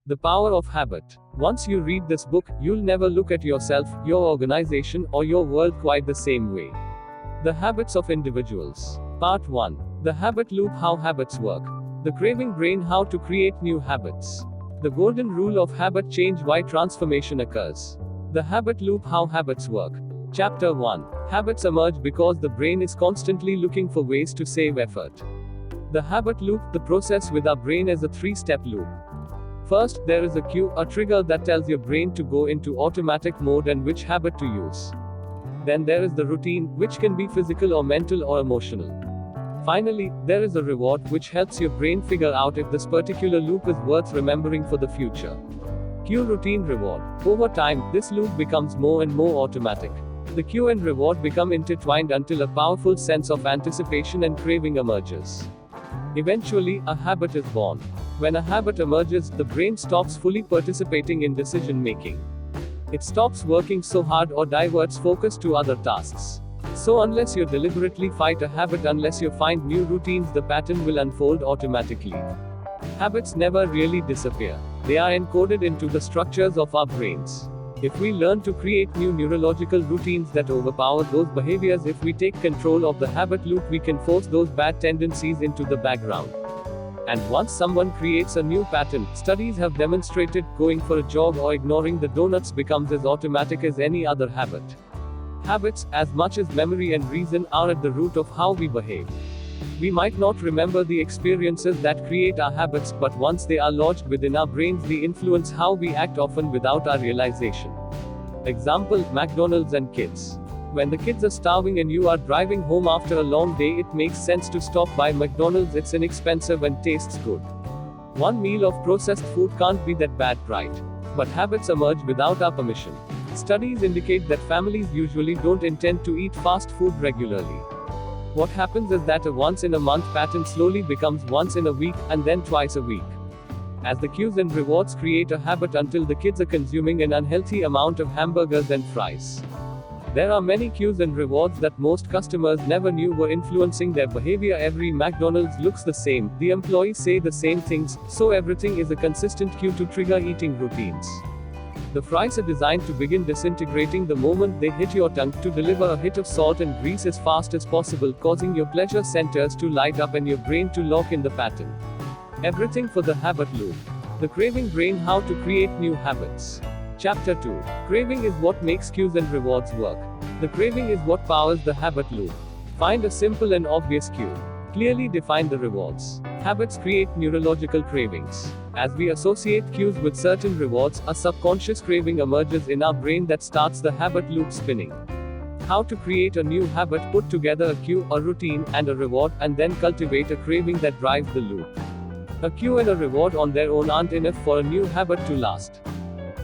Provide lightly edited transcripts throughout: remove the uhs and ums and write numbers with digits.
The Power of Habit. Once you read this book, you'll never look at yourself, your organization, or your world quite the same way. The Habits of Individuals. Part 1. The Habit Loop: How Habits Work. The Craving Brain: How to Create New Habits. The Golden Rule of Habit Change: Why Transformation Occurs. The Habit Loop: How Habits Work. Chapter 1. Habits emerge because the brain is constantly looking for ways to save effort. The habit loop: the process with our brain is a three-step loop. First, there is a cue, a trigger that tells your brain to go into automatic mode and which habit to use. Then there is the routine, which can be physical or mental or emotional. Finally, there is a reward, which helps your brain figure out if this particular loop is worth remembering for the future. Cue, routine, reward. Over time, this loop becomes more and more automatic. The cue and reward become intertwined until a powerful sense of anticipation and craving emerges. Eventually, a habit is born. When a habit emerges, the brain stops fully participating in decision making. It stops working so hard or diverts focus to other tasks. So unless you deliberately fight a habit, unless you find new routines, the pattern will unfold automatically. Habits never really disappear. They are encoded into the structures of our brains. If we learn to create new neurological routines that overpower those behaviors, if we take control of the habit loop, we can force those bad tendencies into the background. And once someone creates a new pattern, studies have demonstrated, going for a jog or ignoring the donuts becomes as automatic as any other habit. Habits, as much as memory and reason, are at the root of how we behave. We might not remember the experiences that create our habits, but once they are lodged within our brains, they influence how we act, often without our realization. Example: McDonald's and kids. When the kids are starving and you are driving home after a long day, it makes sense to stop by McDonald's. It's inexpensive and tastes good. One meal of processed food can't be that bad, right? But habits emerge without our permission. Studies indicate that families usually don't intend to eat fast food regularly. What happens is that a once in a month pattern slowly becomes once in a week, and then twice a week. As the cues and rewards create a habit until the kids are consuming an unhealthy amount of hamburgers and fries. There are many cues and rewards that most customers never knew were influencing their behavior. Every McDonald's looks the same, the employees say the same things, so everything is a consistent cue to trigger eating routines. The fries are designed to begin disintegrating the moment they hit your tongue, to deliver a hit of salt and grease as fast as possible, causing your pleasure centers to light up and your brain to lock in the pattern. Everything for the habit loop. The Craving Brain: How to Create New Habits. Chapter 2. Craving is what makes cues and rewards work. The craving is what powers the habit loop. Find a simple and obvious cue. Clearly define the rewards. Habits create neurological cravings. As we associate cues with certain rewards, a subconscious craving emerges in our brain that starts the habit loop spinning. How to create a new habit: put together a cue, a routine, and a reward, and then cultivate a craving that drives the loop. A cue and a reward on their own aren't enough for a new habit to last.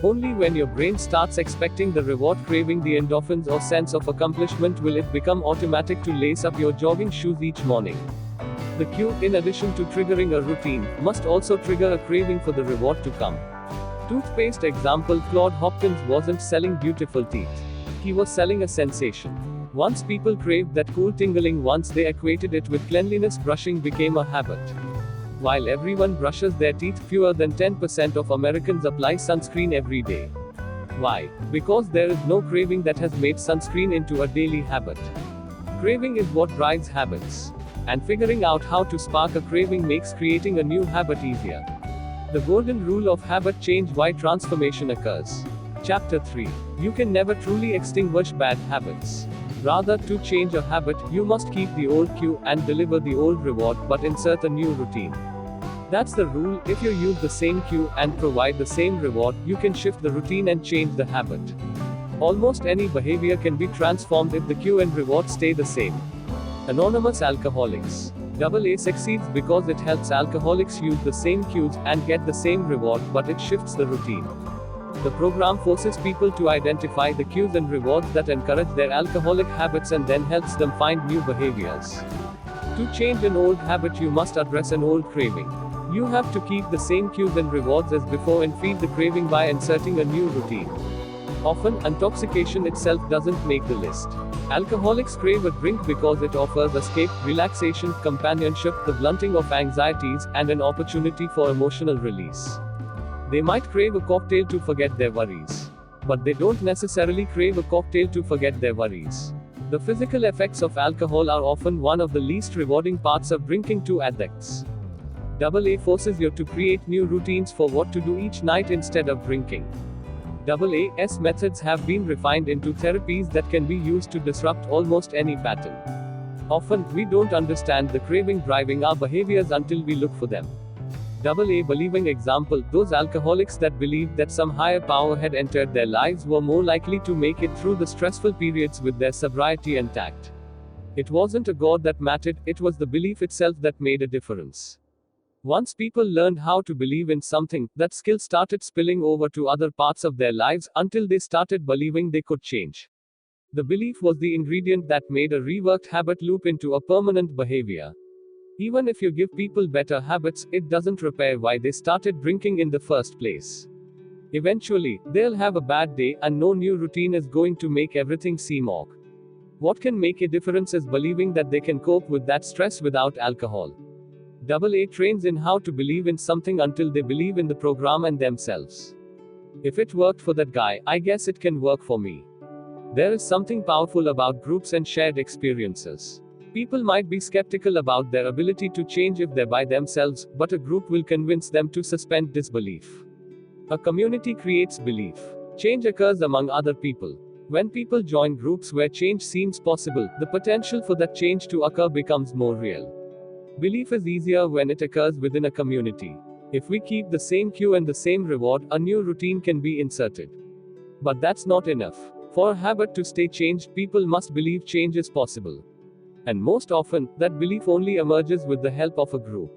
Only when your brain starts expecting the reward, craving the endorphins or sense of accomplishment, will it become automatic to lace up your jogging shoes each morning. The cue, in addition to triggering a routine, must also trigger a craving for the reward to come. Toothpaste example: Claude Hopkins wasn't selling beautiful teeth. He was selling a sensation. Once people craved that cool tingling, once they equated it with cleanliness, brushing became a habit. While everyone brushes their teeth, fewer than 10% of Americans apply sunscreen every day. Why? Because there is no craving that has made sunscreen into a daily habit. Craving is what drives habits. And figuring out how to spark a craving makes creating a new habit easier. The Golden Rule of Habit Change: Why Transformation Occurs. Chapter 3. You can never truly extinguish bad habits. Rather, to change a habit, you must keep the old cue and deliver the old reward, but insert a new routine. That's the rule. If you use the same cue and provide the same reward, you can shift the routine and change the habit. Almost any behavior can be transformed if the cue and reward stay the same. Anonymous Alcoholics. AA succeeds because it helps alcoholics use the same cues and get the same reward, but it shifts the routine. The program forces people to identify the cues and rewards that encourage their alcoholic habits and then helps them find new behaviors. To change an old habit, you must address an old craving. You have to keep the same cues and rewards as before and feed the craving by inserting a new routine. Often, intoxication itself doesn't make the list. Alcoholics crave a drink because it offers escape, relaxation, companionship, the blunting of anxieties, and an opportunity for emotional release. They might crave a cocktail to forget their worries. But they don't necessarily crave a cocktail to forget their worries. The physical effects of alcohol are often one of the least rewarding parts of drinking to addicts. AA forces you to create new routines for what to do each night instead of drinking. AA's methods have been refined into therapies that can be used to disrupt almost any pattern. Often, we don't understand the craving driving our behaviors until we look for them. AA believing example, those alcoholics that believed that some higher power had entered their lives were more likely to make it through the stressful periods with their sobriety intact. It wasn't a God that mattered, it was the belief itself that made a difference. Once people learned how to believe in something, that skill started spilling over to other parts of their lives until they started believing they could change. The belief was the ingredient that made a reworked habit loop into a permanent behavior. Even if you give people better habits, it doesn't repair why they started drinking in the first place. Eventually, they'll have a bad day, and no new routine is going to make everything seem ok. What can make a difference is believing that they can cope with that stress without alcohol. AA trains in how to believe in something until they believe in the program and themselves. If it worked for that guy, I guess it can work for me. There is something powerful about groups and shared experiences. People might be skeptical about their ability to change if they're by themselves, but a group will convince them to suspend disbelief. A community creates belief. Change occurs among other people. When people join groups where change seems possible, the potential for that change to occur becomes more real. Belief is easier when it occurs within a community. If we keep the same cue and the same reward, a new routine can be inserted. But that's not enough. For a habit to stay changed, people must believe change is possible. And most often, that belief only emerges with the help of a group.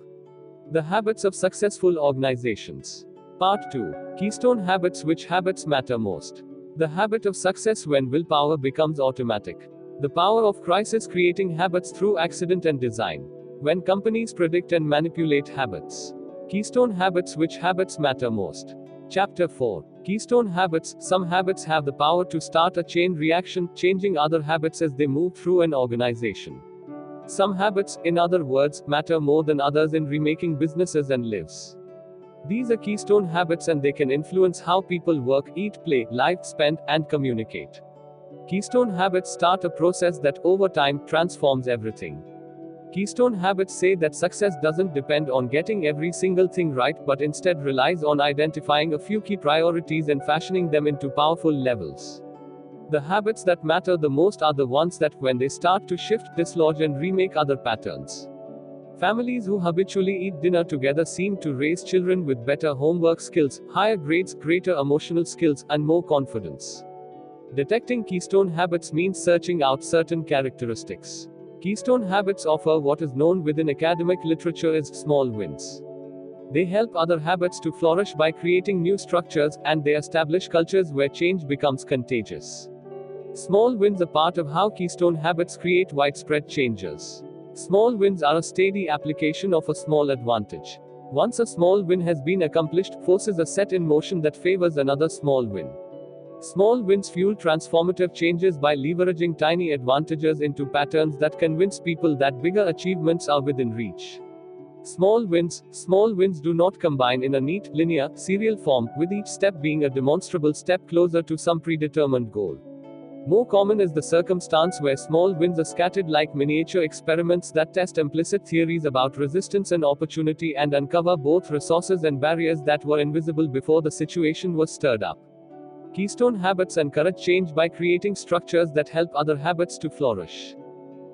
The habits of successful organizations. Part 2. Keystone habits. Which habits matter most? The habit of success when willpower becomes automatic. The power of crisis creating habits through accident and design. When companies predict and manipulate habits. Keystone habits. Which habits matter most? Chapter 4. Keystone habits. Some habits have the power to start a chain reaction, changing other habits as they move through an organization. Some habits, in other words, matter more than others in remaking businesses and lives. These are keystone habits, and they can influence how people work, eat, play, live, spend, and communicate. Keystone habits start a process that over time transforms everything. Keystone habits say that success doesn't depend on getting every single thing right, but instead relies on identifying a few key priorities and fashioning them into powerful levels. The habits that matter the most are the ones that, when they start to shift, dislodge, and remake other patterns. Families who habitually eat dinner together seem to raise children with better homework skills, higher grades, greater emotional skills, and more confidence. Detecting keystone habits means searching out certain characteristics. Keystone habits offer what is known within academic literature as small wins. They help other habits to flourish by creating new structures, and they establish cultures where change becomes contagious. Small wins are part of how keystone habits create widespread changes. Small wins are a steady application of a small advantage. Once a small win has been accomplished, forces are set in motion that favors another small win. Small wins fuel transformative changes by leveraging tiny advantages into patterns that convince people that bigger achievements are within reach. Small wins do not combine in a neat, linear, serial form, with each step being a demonstrable step closer to some predetermined goal. More common is the circumstance where small wins are scattered like miniature experiments that test implicit theories about resistance and opportunity and uncover both resources and barriers that were invisible before the situation was stirred up. Keystone habits encourage change by creating structures that help other habits to flourish.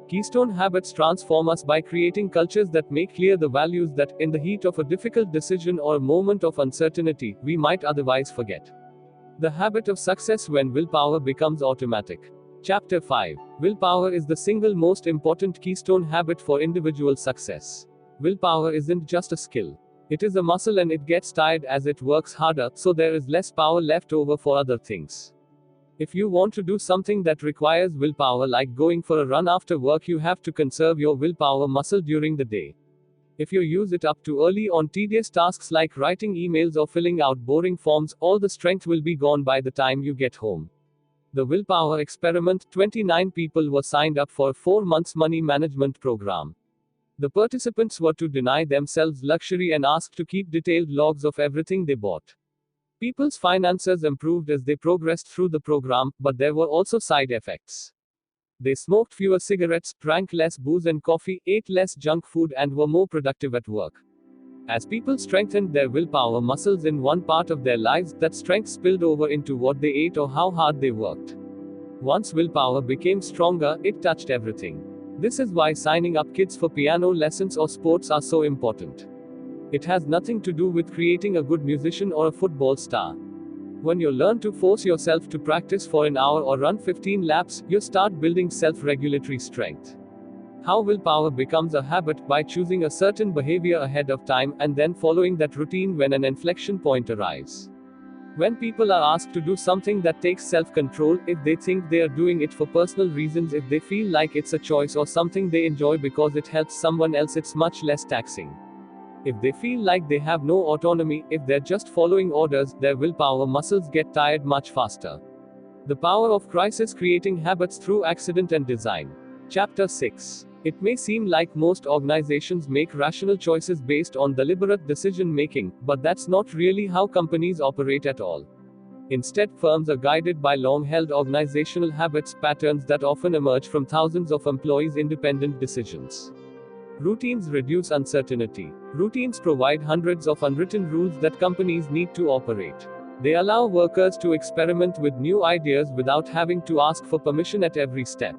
Keystone habits transform us by creating cultures that make clear the values that, in the heat of a difficult decision or a moment of uncertainty, we might otherwise forget. The habit of success when willpower becomes automatic. Chapter 5. Willpower is the single most important keystone habit for individual success. Willpower isn't just a skill. It is a muscle, and it gets tired as it works harder, so there is less power left over for other things. If you want to do something that requires willpower, like going for a run after work, you have to conserve your willpower muscle during the day. If you use it up too early on tedious tasks like writing emails or filling out boring forms, all the strength will be gone by the time you get home. The Willpower Experiment. 29 people were signed up for a 4-month money management program. The participants were to deny themselves luxury and asked to keep detailed logs of everything they bought. People's finances improved as they progressed through the program, but there were also side effects. They smoked fewer cigarettes, drank less booze and coffee, ate less junk food, and were more productive at work. As people strengthened their willpower muscles in one part of their lives, that strength spilled over into what they ate or how hard they worked. Once willpower became stronger, it touched everything. This is why signing up kids for piano lessons or sports are so important. It has nothing to do with creating a good musician or a football star. When you learn to force yourself to practice for an hour or run 15 laps, you start building self-regulatory strength. How willpower becomes a habit: by choosing a certain behavior ahead of time, and then following that routine when an inflection point arrives. When people are asked to do something that takes self-control, if they think they are doing it for personal reasons, if they feel like it's a choice or something they enjoy because it helps someone else, it's much less taxing. If they feel like they have no autonomy, if they're just following orders, their willpower muscles get tired much faster. The power of crisis creating habits through accident and design. Chapter 6. It may seem like most organizations make rational choices based on deliberate decision making, but that's not really how companies operate at all. Instead, firms are guided by long-held organizational habits, patterns that often emerge from thousands of employees' independent decisions. Routines reduce uncertainty. Routines provide hundreds of unwritten rules that companies need to operate. They allow workers to experiment with new ideas without having to ask for permission at every step.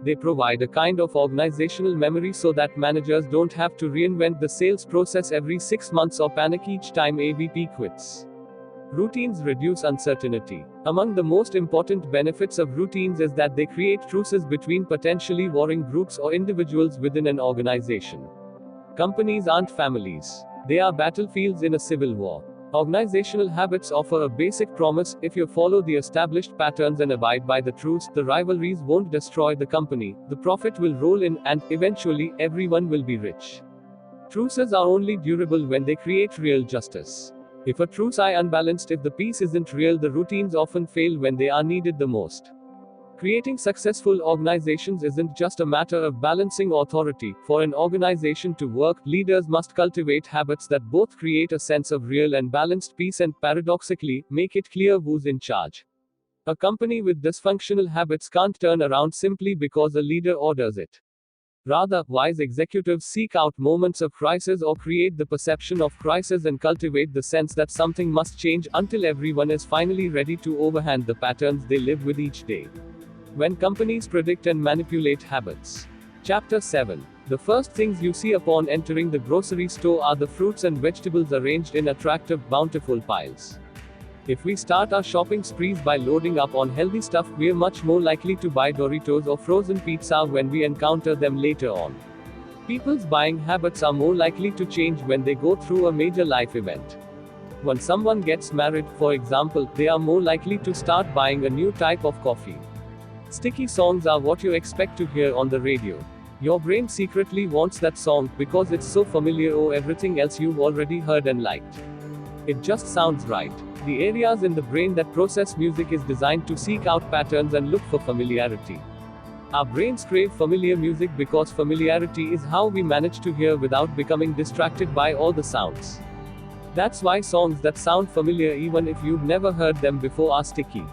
They provide a kind of organizational memory so that managers don't have to reinvent the sales process every 6 months or panic each time a VP quits. Routines reduce uncertainty. Among the most important benefits of routines is that they create truces between potentially warring groups or individuals within an organization. Companies aren't families. They are battlefields in a civil war. Organizational habits offer a basic promise: if you follow the established patterns and abide by the truths, the rivalries won't destroy the company, the profit will roll in, and, eventually, everyone will be rich. Truces are only durable when they create real justice. If a truce is unbalanced, if the peace isn't real, the routines often fail when they are needed the most. Creating successful organizations isn't just a matter of balancing authority. For an organization to work, leaders must cultivate habits that both create a sense of real and balanced peace and, paradoxically, make it clear who's in charge. A company with dysfunctional habits can't turn around simply because a leader orders it. Rather, wise executives seek out moments of crisis or create the perception of crisis and cultivate the sense that something must change, until everyone is finally ready to overhand the patterns they live with each day. When companies predict and manipulate habits. Chapter 7. The first things you see upon entering the grocery store are the fruits and vegetables arranged in attractive, bountiful piles. If we start our shopping sprees by loading up on healthy stuff, we're much more likely to buy Doritos or frozen pizza when we encounter them later on. People's buying habits are more likely to change when they go through a major life event. When someone gets married, for example, they are more likely to start buying a new type of coffee. Sticky songs are what you expect to hear on the radio. Your brain secretly wants that song because it's so familiar or everything else you've already heard and liked. It just sounds right. The areas in the brain that process music is designed to seek out patterns and look for familiarity. Our brains crave familiar music because familiarity is how we manage to hear without becoming distracted by all the sounds. That's why songs that sound familiar even if you've never heard them before are sticky.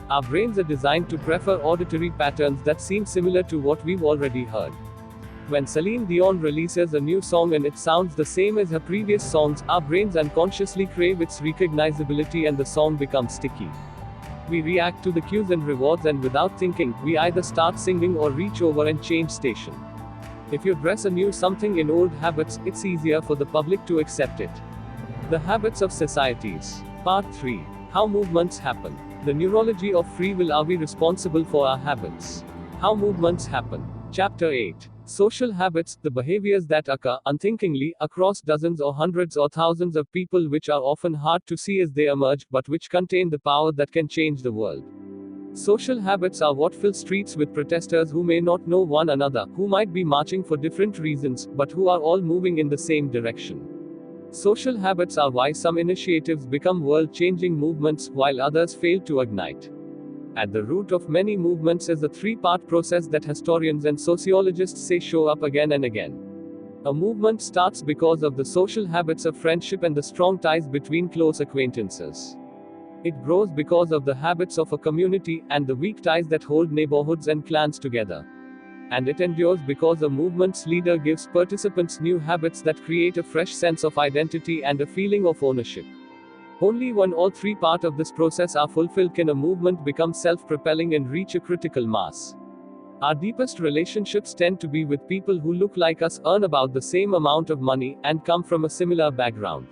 Our brains are designed to prefer auditory patterns that seem similar to what we've already heard. When Celine Dion releases a new song and it sounds the same as her previous songs, our brains unconsciously crave its recognizability and the song becomes sticky. We react to the cues and rewards, and without thinking, we either start singing or reach over and change station. If you dress anew something in old habits, it's easier for the public to accept it. The habits of societies. Part 3. How movements happen. The neurology of free will. Are we responsible for our habits? How movements happen. Chapter 8. Social habits, the behaviors that occur, unthinkingly, across dozens or hundreds or thousands of people, which are often hard to see as they emerge, but which contain the power that can change the world. Social habits are what fill streets with protesters who may not know one another, who might be marching for different reasons, but who are all moving in the same direction. Social habits are why some initiatives become world-changing movements, while others fail to ignite. At the root of many movements is a three-part process that historians and sociologists say show up again and again. A movement starts because of the social habits of friendship and the strong ties between close acquaintances. It grows because of the habits of a community and the weak ties that hold neighborhoods and clans together. And it endures because a movement's leader gives participants new habits that create a fresh sense of identity and a feeling of ownership. Only when all three parts of this process are fulfilled can a movement become self-propelling and reach a critical mass. Our deepest relationships tend to be with people who look like us, earn about the same amount of money, and come from a similar background.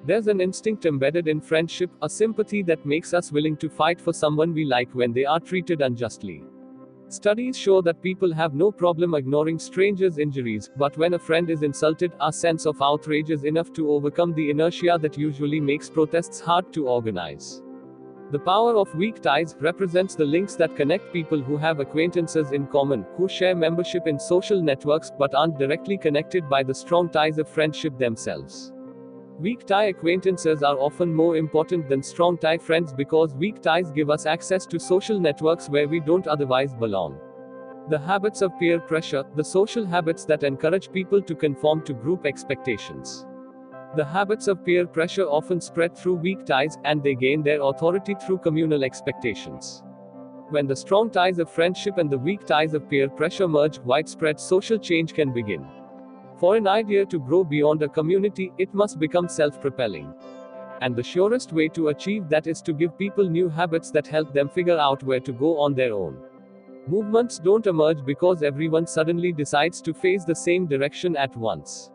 There's an instinct embedded in friendship, a sympathy that makes us willing to fight for someone we like when they are treated unjustly. Studies show that people have no problem ignoring strangers' injuries, but when a friend is insulted, our sense of outrage is enough to overcome the inertia that usually makes protests hard to organize. The power of weak ties represents the links that connect people who have acquaintances in common, who share membership in social networks, but aren't directly connected by the strong ties of friendship themselves. Weak tie acquaintances are often more important than strong tie friends because weak ties give us access to social networks where we don't otherwise belong. The habits of peer pressure, the social habits that encourage people to conform to group expectations. The habits of peer pressure often spread through weak ties, and they gain their authority through communal expectations. When the strong ties of friendship and the weak ties of peer pressure merge, widespread social change can begin. For an idea to grow beyond a community, it must become self-propelling. And the surest way to achieve that is to give people new habits that help them figure out where to go on their own. Movements don't emerge because everyone suddenly decides to face the same direction at once.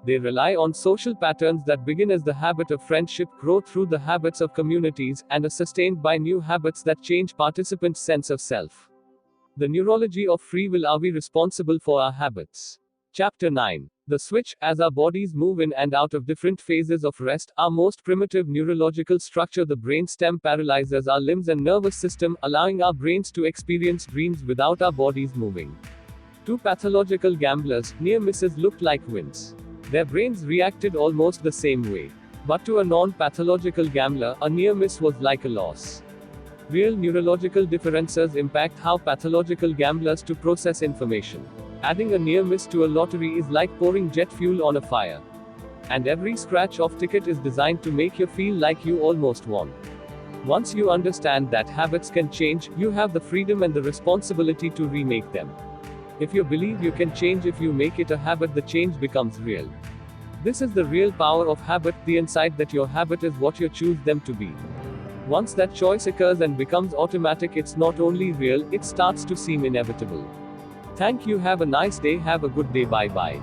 They rely on social patterns that begin as the habit of friendship, grow through the habits of communities, and are sustained by new habits that change participants' sense of self. The neurology of free will. Are we responsible for our habits? Chapter 9. The switch. As our bodies move in and out of different phases of rest, our most primitive neurological structure, the brainstem, paralyzes our limbs and nervous system, allowing our brains to experience dreams without our bodies moving. To pathological gamblers, near misses looked like wins. Their brains reacted almost the same way. But to a non-pathological gambler, a near miss was like a loss. Real neurological differences impact how pathological gamblers to process information. Adding a near miss to a lottery is like pouring jet fuel on a fire. And every scratch-off ticket is designed to make you feel like you almost won. Once you understand that habits can change, you have the freedom and the responsibility to remake them. If you believe you can change, if you make it a habit, the change becomes real. This is the real power of habit, the insight that your habit is what you choose them to be. Once that choice occurs and becomes automatic, it's not only real, it starts to seem inevitable. Thank you. Have a nice day. Have a good day. Bye bye.